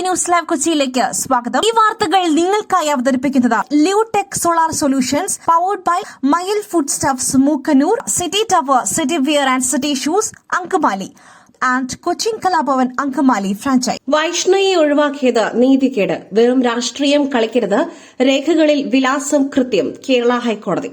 News live കൊച്ചിയിലേക്ക് സ്വാഗതം. ഈ വാർത്തകൾ നിങ്ങൾക്കായി അവതരിപ്പിക്കുന്നത് Lutech solar solutions powered by Mayil food stuffs Mookkannoor, city tower, city wear and city shoes Angamaly and Cochin Kalabhavan Angamaly franchise. വൈഷ്ണയെ ഒഴിവാക്കിയത് നീതികേട്, വെറും രാഷ്ട്രീയം കളിക്കരുത്, രേഖകളിൽ വിലാസം കൃത്യം. കേരള ഹൈക്കോടതി.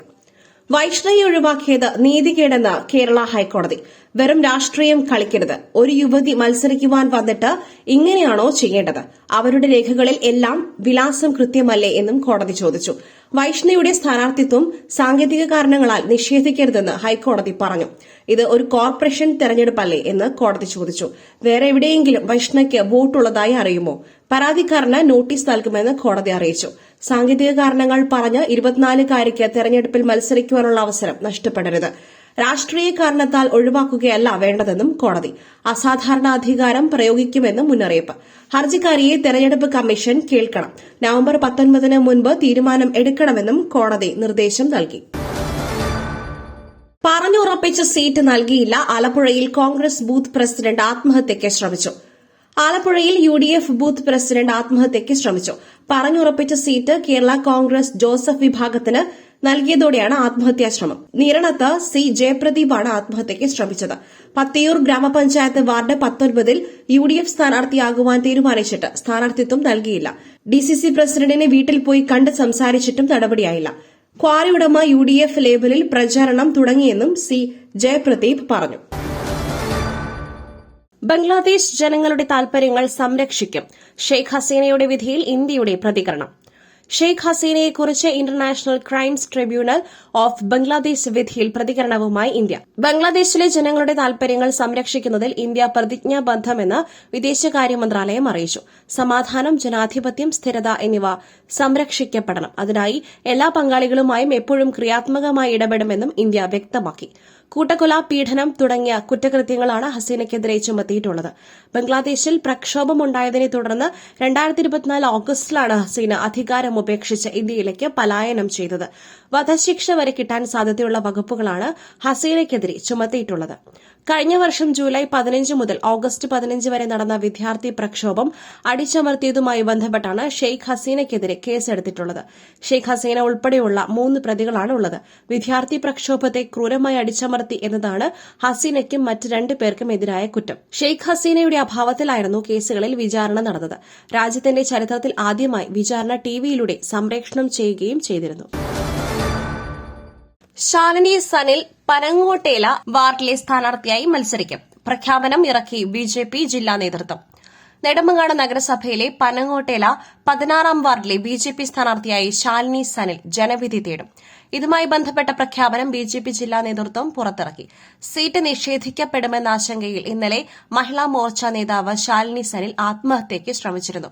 വൈഷ്ണയെ ഒഴിവാക്കിയത് നീതികേടെന്ന് കേരള ഹൈക്കോടതി. വെറും രാഷ്ട്രീയം കളിക്കരുത്. ഒരു യുവതി മത്സരിക്കുവാൻ വന്നിട്ട് ഇങ്ങനെയാണോ ചെയ്യേണ്ടത്? അവരുടെ രേഖകളിൽ എല്ലാം വിലാസം കൃത്യമല്ലേ എന്നും കോടതി ചോദിച്ചു. വൈഷ്ണയുടെ സ്ഥാനാർത്ഥിത്വം സാങ്കേതിക കാരണങ്ങളാൽ നിഷേധിക്കരുതെന്ന് ഹൈക്കോടതി പറഞ്ഞു. ഇത് ഒരു കോർപ്പറേഷൻ തെരഞ്ഞെടുപ്പല്ലേ എന്ന് കോടതി ചോദിച്ചു. വേറെ എവിടെയെങ്കിലും വൈഷ്ണയ്ക്ക് വോട്ടുള്ളതായി അറിയുമോ? പരാതിക്കാരന് നോട്ടീസ് നൽകുമെന്ന് കോടതി അറിയിച്ചു. സാങ്കേതിക കാരണങ്ങൾ പറഞ്ഞ് 24-കാരിക്ക് തെരഞ്ഞെടുപ്പിൽ മത്സരിക്കുവാനുള്ള അവസരം നഷ്ടപ്പെടരുത്. രാഷ്ട്രീയ കാരണത്താൽ ഒഴിവാക്കുകയല്ല വേണ്ടതെന്നും കോടതി. അസാധാരണ അധികാരം പ്രയോഗിക്കുമെന്നും മുന്നറിയിപ്പ്. ഹർജിക്കാരിയെ തെരഞ്ഞെടുപ്പ് കമ്മീഷൻ കേൾക്കണം. നവംബർ 19 മുൻപ് തീരുമാനം എടുക്കണമെന്നും കോടതി നിർദ്ദേശം നൽകി. പറഞ്ഞുറപ്പിച്ച സീറ്റ് നൽകിയില്ല. ആലപ്പുഴയിൽ കോൺഗ്രസ് ബൂത്ത് പ്രസിഡന്റ് ആത്മഹത്യയ്ക്ക് ശ്രമിച്ചു. ആലപ്പുഴയിൽ UDF ബൂത്ത് പ്രസിഡന്റ് ആത്മഹത്യയ്ക്ക് ശ്രമിച്ചു. പറഞ്ഞുറപ്പിച്ച സീറ്റ് കേരള കോൺഗ്രസ് ജോസഫ് വിഭാഗത്തിന് നൽകിയതോടെയാണ് ആത്മഹത്യാശ്രമം. നിരണത്ത് സി ജയപ്രദീപാണ് ആത്മഹത്യയ്ക്ക് ശ്രമിച്ചത്. പത്തിയൂർ ഗ്രാമപഞ്ചായത്ത് വാർഡ് 19-ൽ UDF സ്ഥാനാർത്ഥിയാകുവാൻ തീരുമാനിച്ചിട്ട് സ്ഥാനാർത്ഥിത്വം നൽകിയില്ല. DCC പ്രസിഡന്റിനെ വീട്ടിൽ പോയി കണ്ട് സംസാരിച്ചിട്ടും നടപടിയായില്ല. ക്വാറി ഉടമ UDF ലേബലിൽ പ്രചാരണം തുടങ്ങിയെന്നും സി ജയപ്രദീപ് പറഞ്ഞു. ബംഗ്ലാദേശ് ജനങ്ങളുടെ താൽപര്യങ്ങൾ സംരക്ഷിക്കും. ഷെയ്ഖ് ഹസീനയുടെ വിധിയിൽ ഇന്ത്യയുടെ പ്രതികരണം. ഷെയ്ഖ് ഹസീനയെക്കുറിച്ച് international crimes tribunal of Bangladesh വിധിയിൽ പ്രതികരണവുമായി ഇന്ത്യ. ബംഗ്ലാദേശിലെ ജനങ്ങളുടെ താൽപര്യങ്ങൾ സംരക്ഷിക്കുന്നതിൽ ഇന്ത്യ പ്രതിജ്ഞാബദ്ധമെന്ന് വിദേശകാര്യ മന്ത്രാലയം അറിയിച്ചു. സമാധാനം, ജനാധിപത്യം, സ്ഥിരത എന്നിവ സംരക്ഷിക്കപ്പെടണം. അതിനായി എല്ലാ പങ്കാളികളുമായും എപ്പോഴും ക്രിയാത്മകമായി ഇടപെടുമെന്നും ഇന്ത്യ വ്യക്തമാക്കി. കൂട്ടക്കൊല, പീഡനം തുടങ്ങിയ കുറ്റകൃത്യങ്ങളാണ് ഹസീനയ്ക്കെതിരെ ചുമത്തിയിട്ടുള്ളത്. ബംഗ്ലാദേശിൽ പ്രക്ഷോഭമുണ്ടായതിനെ തുടർന്ന് 2024 ഓഗസ്റ്റിലാണ് ഹസീന അധികാരം ഉപേക്ഷിച്ച് ഇന്ത്യയിലേക്ക് പലായനം ചെയ്തത്. വധശിക്ഷ വരെ കിട്ടാൻ സാധ്യതയുള്ള വകുപ്പുകളാണ് ഹസീനയ്ക്കെതിരെ ചുമത്തിയിട്ടുള്ളത്. കഴിഞ്ഞ വർഷം ജൂലൈ 15 മുതൽ ഓഗസ്റ്റ് 15 വരെ നടന്ന വിദ്യാർത്ഥി പ്രക്ഷോഭം അടിച്ചമർത്തിയതുമായി ബന്ധപ്പെട്ടാണ് ഷെയ്ഖ് ഹസീനയ്ക്കെതിരെ കേസെടുത്തിട്ടുള്ളത്. ഷെയ്ഖ് ഹസീന ഉൾപ്പെടെയുള്ള 3 പ്രതികളാണ് ഉള്ളത്. വിദ്യാർത്ഥി പ്രക്ഷോഭത്തെ ക്രൂരമായി അടിച്ചമർത്തി എന്നതാണ് ഹസീനയ്ക്കും മറ്റ് 2 പേർക്കും എതിരായ കുറ്റം. ഷെയ്ഖ് ഹസീനയുടെ അഭാവത്തിലായിരുന്നു കേസുകളിൽ വിചാരണ നടന്നത്. രാജ്യത്തിന്റെ ചരിത്രത്തിൽ ആദ്യമായി വിചാരണ ടിവിയിലൂടെ സംപ്രേഷണം ചെയ്യുകയും ചെയ്തിരുന്നു. ശാലിനി സനിൽ പനങ്ങോട്ടേല വാർഡിലെ സ്ഥാനാർത്ഥിയായി മത്സരിക്കും. പ്രഖ്യാപനം ഇറക്കി BJP ജില്ലാ നേതൃത്വം. നെടുമങ്ങാട് നഗരസഭയിലെ പനങ്ങോട്ടേല 16-ാം വാർഡിലെ BJP സ്ഥാനാർത്ഥിയായി ശാലിനി സനിൽ ജനവിധി തേടും. ഇതുമായി ബന്ധപ്പെട്ട പ്രഖ്യാപനം BJP ജില്ലാ നേതൃത്വം പുറത്തിറക്കി. സീറ്റ് നിഷേധിക്കപ്പെടുമെന്ന ആശങ്കയിൽ ഇന്നലെ മഹിളാ മോർച്ച നേതാവ് ശാലിനി സനിൽ ആത്മഹത്യയ്ക്ക് ശ്രമിച്ചിരുന്നു.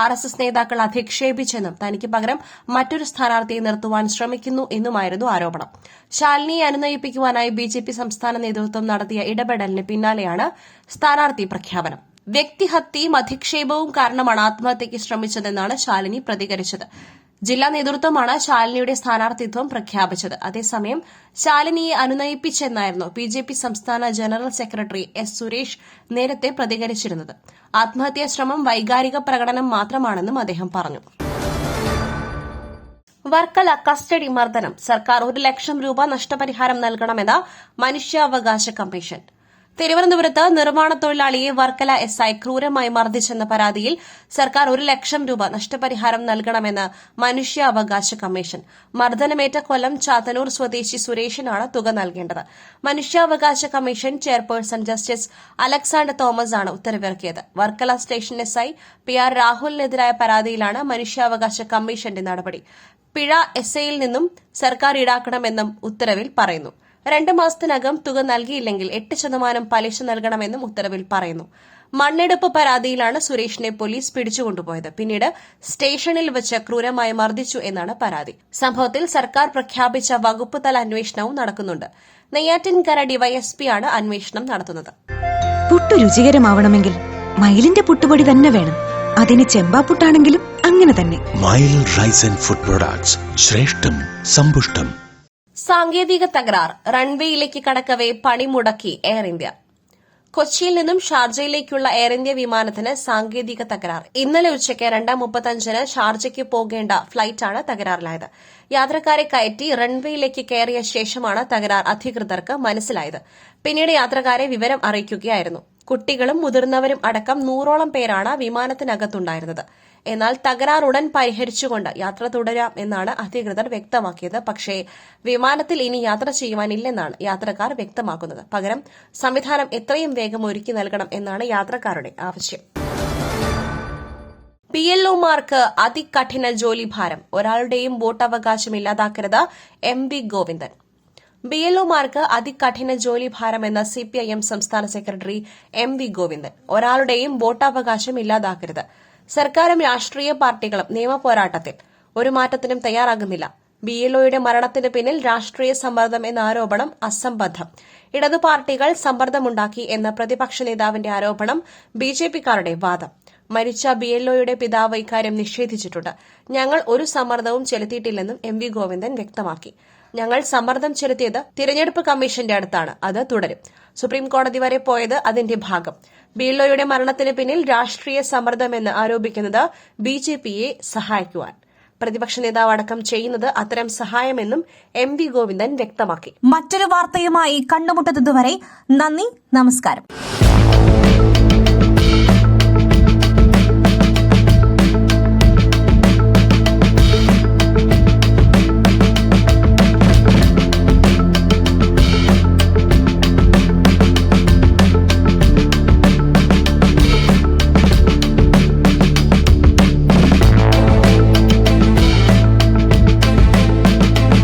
RSS നേതാക്കൾ അധിക്ഷേപിച്ചെന്നും തനിക്ക് പകരം മറ്റൊരു സ്ഥാനാർത്ഥിയെ നിർത്തുവാൻ ശ്രമിക്കുന്നു എന്നുമായിരുന്നു ആരോപണം. ശാലിനിയെ അനുനയിപ്പിക്കുവാനായി BJP സംസ്ഥാന നേതൃത്വം നടത്തിയ ഇടപെടലിന് പിന്നാലെയാണ് സ്ഥാനാർത്ഥി പ്രഖ്യാപനം. വ്യക്തിഹത്യയും അധിക്ഷേപവും കാരണമാണ് ആത്മഹത്യയ്ക്ക് ശ്രമിച്ചതെന്നാണ് ശാലിനി പ്രതികരിച്ചത്. ജില്ലാ നേതൃത്വമാണ് ശാലിനിയുടെ സ്ഥാനാർത്ഥിത്വം പ്രഖ്യാപിച്ചത്. അതേസമയം ശാലിനിയെ അനുനയിപ്പിച്ചെന്നായിരുന്നു BJP സംസ്ഥാന ജനറൽ സെക്രട്ടറി S. സുരേഷ് നേരത്തെ പ്രതികരിച്ചിരുന്നത്. ആത്മഹത്യാ ശ്രമം വൈകാരിക പ്രകടനം മാത്രമാണെന്നും അദ്ദേഹം പറഞ്ഞു. വർക്കല കസ്റ്റഡി മർദ്ദനം. സർക്കാർ 1 ലക്ഷം രൂപ നഷ്ടപരിഹാരം നൽകണമെന്ന് മനുഷ്യാവകാശ കമ്മീഷൻ. തിരുവനന്തപുരത്ത് നിർമ്മാണ തൊഴിലാളിയെ വർക്കല SI ക്രൂരമായി മർദ്ദിച്ചെന്ന പരാതിയിൽ സർക്കാർ 1 ലക്ഷം രൂപ നഷ്ടപരിഹാരം നൽകണമെന്ന് മനുഷ്യാവകാശ കമ്മീഷൻ. മർദ്ദനമേറ്റ കൊല്ലം ചാത്തന്നൂർ സ്വദേശി സുരേഷിനാണ് തുക നൽകേണ്ടത്. മനുഷ്യാവകാശ commission chairperson justice Alexander Thomas ആണ് ഉത്തരവിറക്കിയത്. വർക്കല സ്റ്റേഷൻ SI PR രാഹുലിനെതിരായ പരാതിയിലാണ് മനുഷ്യാവകാശ കമ്മീഷന്റെ നടപടി. പിഴ SIയിൽ നിന്നും സർക്കാർ ഈടാക്കണമെന്നും ഉത്തരവിൽ പറയുന്നു. 2 മാസത്തിനകം തുക നൽകിയില്ലെങ്കിൽ 8% പലിശ നൽകണമെന്നും ഉത്തരവിൽ പറയുന്നു. മണ്ണെടുപ്പ് പരാതിയിലാണ് സുരേഷിനെ പോലീസ് പിടിച്ചുകൊണ്ടുപോയത്. പിന്നീട് സ്റ്റേഷനിൽ വെച്ച് ക്രൂരമായി മർദ്ദിച്ചു എന്നാണ് പരാതി. സംഭവത്തിൽ സർക്കാർ പ്രഖ്യാപിച്ച വകുപ്പ് തല അന്വേഷണവും നടക്കുന്നുണ്ട്. നെയ്യാറ്റിൻകര DYSP ആണ് അന്വേഷണം നടത്തുന്നത്. പുട്ടു രുചികരമാവണമെങ്കിൽ മയിലിന്റെ പുട്ടുപൊടി തന്നെ വേണം. അതിന് ചെമ്പാപ്പുട്ടാണെങ്കിലും അങ്ങനെ തന്നെ. മയിൽ റൈസ് ആൻഡ് ഫുഡ് പ്രൊഡക്ട്സ്, ശ്രേഷ്ഠം സമ്പുഷ്ടം. സാങ്കേതിക തകരാർ. റൺവേയിലേക്ക് കടക്കവേ പണിമുടക്കി എയർ ഇന്ത്യ. കൊച്ചിയിൽ നിന്നും ഷാർജയിലേക്കുള്ള എയർ ഇന്ത്യ വിമാനത്തിന് സാങ്കേതിക തകരാർ. ഇന്നലെ ഉച്ചയ്ക്ക് 2:35 ഷാർജയ്ക്ക് പോകേണ്ട ഫ്ളൈറ്റാണ് തകരാറിലായത്. യാത്രക്കാരെ കയറ്റി റൺവേയിലേക്ക് കയറിയ ശേഷമാണ് തകരാർ അധികൃതർക്ക് മനസ്സിലായത്. പിന്നീട് യാത്രക്കാരെ വിവരം അറിയിക്കുകയായിരുന്നു. കുട്ടികളും മുതിർന്നവരും അടക്കം 100ഓളം പേരാണ് വിമാനത്തിനകത്തുണ്ടായിരുന്നത്. എന്നാൽ തകരാർ ഉടൻ പരിഹരിച്ചുകൊണ്ട് യാത്ര തുടരാം എന്നാണ് അധികൃതർ വ്യക്തമാക്കിയത്. പക്ഷേ വിമാനത്തിൽ ഇനി യാത്ര ചെയ്യുവാനില്ലെന്നാണ് യാത്രക്കാർ വ്യക്തമാക്കുന്നത്. പകരം സംവിധാനം എത്രയും വേഗം ഒരുക്കി നൽകണം എന്നാണ് യാത്രക്കാരുടെ ആവശ്യം. PLOമാർക്ക് അതികഠിന ജോലിഭാരം, ഒരാളുടെയും വോട്ടവകാശം ഇല്ലാതാക്കരുത് MV ഗോവിന്ദൻ. BLOമാർക്ക് അതികഠിന ജോലിഭാരം എന്ന CPIM സംസ്ഥാന സെക്രട്ടറി MV ഗോവിന്ദൻ. ഒരാളുടെയും വോട്ടവകാശം ഇല്ലാതാക്കരുത്. സർക്കാരും രാഷ്ട്രീയ പാർട്ടികളും നിയമപോരാട്ടത്തിൽ ഒരു മാറ്റത്തിനും തയ്യാറാകുന്നില്ല. BLOയുടെ മരണത്തിന് പിന്നിൽ രാഷ്ട്രീയ സമ്മർദ്ദം എന്ന ആരോപണം അസംബന്ധം. ഇടതു പാർട്ടികൾ സമ്മർദ്ദമുണ്ടാക്കി എന്ന പ്രതിപക്ഷ നേതാവിന്റെ ആരോപണം BJPക്കാരുടെ വാദം. മരിച്ച BLOയുടെ പിതാവ് ഇക്കാര്യം നിഷേധിച്ചിട്ടുണ്ട്. ഞങ്ങൾ ഒരു സമ്മർദ്ദവും ചെലുത്തിയിട്ടില്ലെന്നും MV ഗോവിന്ദൻ വ്യക്തമാക്കി. ഞങ്ങൾ സമ്മർദ്ദം ചെലുത്തിയത് തിരഞ്ഞെടുപ്പ് കമ്മീഷന്റെ അടുത്താണ്. അത് തുടരും. സുപ്രീംകോടതി വരെ പോയത് അതിന്റെ ഭാഗം. BLOയുടെ മരണത്തിന് പിന്നിൽ രാഷ്ട്രീയ സമ്മർദ്ദമെന്ന് ആരോപിക്കുന്നത് BJPയെ സഹായിക്കുവാൻ. പ്രതിപക്ഷ നേതാവ് അടക്കം ചെയ്യുന്നത് അത്തരം സഹായമെന്നും MV ഗോവിന്ദൻ വ്യക്തമാക്കി. മറ്റൊരു വാർത്തയുമായി കണ്ടുമുട്ടുന്നതുവരെ നന്ദി, നമസ്കാരം.